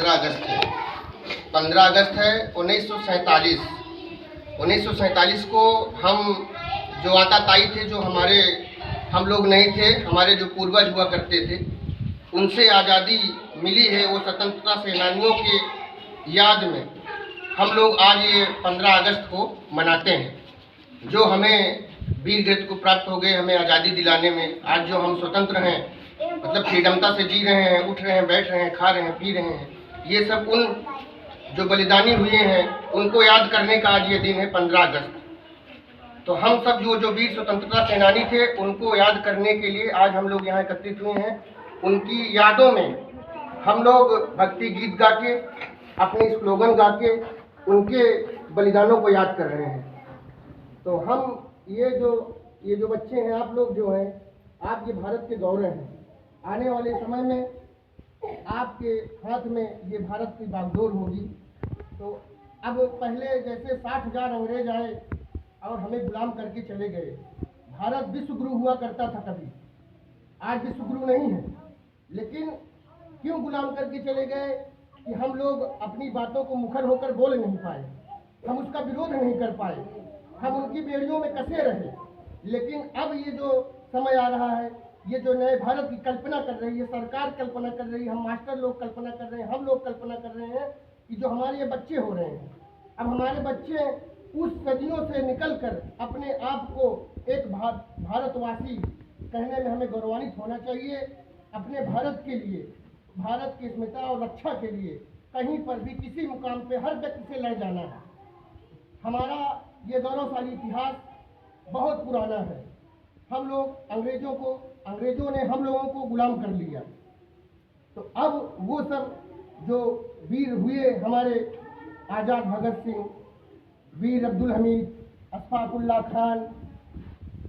15 अगस्त है। 15 अगस्त है 1947। 1947 को हम जो आताताई थे, जो हम लोग नहीं थे, हमारे जो पूर्वज हुआ करते थे, उनसे आज़ादी मिली है। वो स्वतंत्रता सेनानियों के याद में हम लोग आज ये 15 अगस्त को मनाते हैं। जो हमें वीर गति को प्राप्त हो गए, हमें आज़ादी दिलाने में, आज जो हम स्वतंत्र हैं, मतलब फ्रीडमता से जी रहे हैं, उठ रहे हैं, बैठ रहे हैं, खा रहे हैं, पी रहे हैं, ये सब उन जो बलिदानी हुए हैं उनको याद करने का आज ये दिन है 15 अगस्त। तो हम सब जो वीर स्वतंत्रता सेनानी थे उनको याद करने के लिए आज हम लोग यहाँ एकत्रित हुए हैं। उनकी यादों में हम लोग भक्ति गीत गा के, अपने स्लोगन गा के उनके बलिदानों को याद कर रहे हैं। तो हम ये जो बच्चे हैं, आप लोग जो हैं, आप ये भारत के गौरव हैं। आने वाले समय में आपके हाथ में ये भारत की बागडोर होगी। तो अब पहले जैसे 60,000 अंग्रेज आए और हमें गुलाम करके चले गए। भारत विश्व गुरु हुआ करता था कभी, आज विश्व गुरु नहीं है। लेकिन क्यों गुलाम करके चले गए कि हम लोग अपनी बातों को मुखर होकर बोल नहीं पाए, हम उसका विरोध नहीं कर पाए, हम उनकी बेड़ियों में कसे रहे। लेकिन अब ये जो समय आ रहा है, ये जो नए भारत की कल्पना कर रही है, सरकार कल्पना कर रही है, हम मास्टर लोग कल्पना कर रहे हैं, हम लोग कल्पना कर रहे हैं कि जो हमारे ये बच्चे हो रहे हैं, अब हमारे बच्चे उस सदियों से निकलकर अपने आप को एक भारतवासी कहने में हमें गौरवान्वित होना चाहिए। अपने भारत के लिए, भारत की अस्मिता और रक्षा के लिए कहीं पर भी किसी मुकाम पे हर व्यक्ति से लड़ जाना है। हमारा ये गौरवशाली इतिहास बहुत पुराना है। हम लोग अंग्रेजों ने हम लोगों को गुलाम कर लिया। तो अब वो सब जो वीर हुए, हमारे आज़ाद भगत सिंह, वीर अब्दुल हमीद, अशफाकुल्ला खान,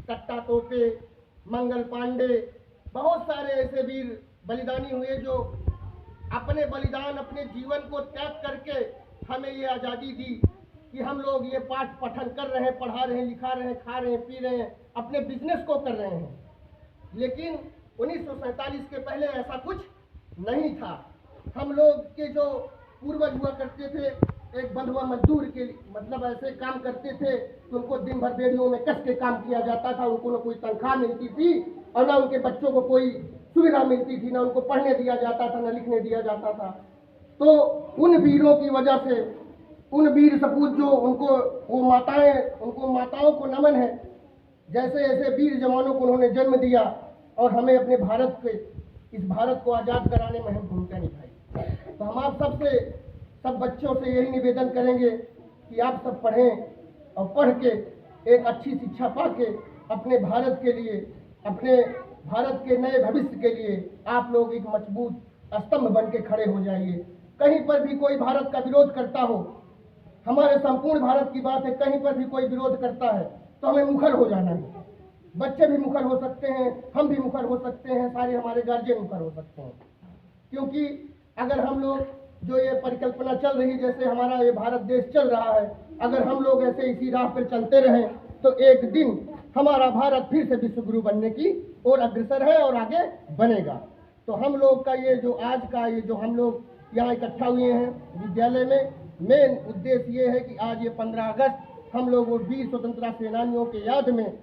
कट्टा तोपे, मंगल पांडे, बहुत सारे ऐसे वीर बलिदानी हुए जो अपने बलिदान, अपने जीवन को त्याग करके हमें ये आज़ादी दी कि हम लोग ये पाठ पठन कर रहे हैं, पढ़ा रहे हैं, लिखा रहे हैं, खा रहे हैं, पी रहे हैं, अपने बिजनेस को कर रहे हैं। लेकिन 1947 के पहले ऐसा कुछ नहीं था। हम लोग के जो पूर्वज हुआ करते थे, एक बंधुआ मजदूर के मतलब ऐसे काम करते थे तो उनको दिन भर बेड़ियों में कस के काम किया जाता था। उनको न कोई तनख्वाह मिलती थी और न उनके बच्चों को कोई सुविधा मिलती थी, न उनको पढ़ने दिया जाता था, न लिखने दिया जाता था। तो उन वीरों की वजह से, उन वीर सपूत जो उनको माताओं को नमन है, जैसे ऐसे वीर जवानों को उन्होंने जन्म दिया और हमें अपने इस भारत को आज़ाद कराने में अहम भूमिका निभाई। तो हम आप सब बच्चों से यही निवेदन करेंगे कि आप सब पढ़ें और पढ़ के एक अच्छी शिक्षा पा के अपने भारत के लिए, अपने भारत के नए भविष्य के लिए आप लोग एक मजबूत स्तंभ बन के खड़े हो जाइए। कहीं पर भी कोई भारत का विरोध करता हो, हमारे संपूर्ण भारत की बात है, कहीं पर भी कोई विरोध करता है तो हमें मुखर हो जाना है। बच्चे भी मुखर हो सकते हैं, हम भी मुखर हो सकते हैं, सारे हमारे गार्जियन मुखर हो सकते हैं। क्योंकि अगर हम लोग जो ये परिकल्पना चल रही, जैसे हमारा ये भारत देश चल रहा है, अगर हम लोग ऐसे इसी राह पर चलते रहें तो एक दिन हमारा भारत फिर से विश्व गुरु बनने की ओर अग्रसर है और आगे बनेगा। तो हम लोग का ये जो आज का ये जो हम लोग यहाँ इकट्ठा हुए हैं विद्यालय में, मेन उद्देश्य ये है कि आज ये 15 अगस्त हम लोग वो वीर स्वतंत्रता सेनानियों के याद में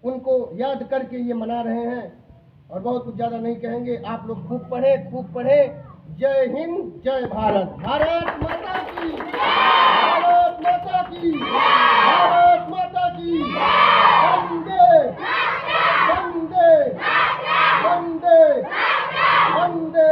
उनको याद करके ये मना रहे हैं। और बहुत कुछ ज़्यादा नहीं कहेंगे, आप लोग खूब पढ़ें। जय हिंद, जय भारत, भारत माता की, भारत माता की, भारत माता की। वंदे वंदे वंदे वंदे।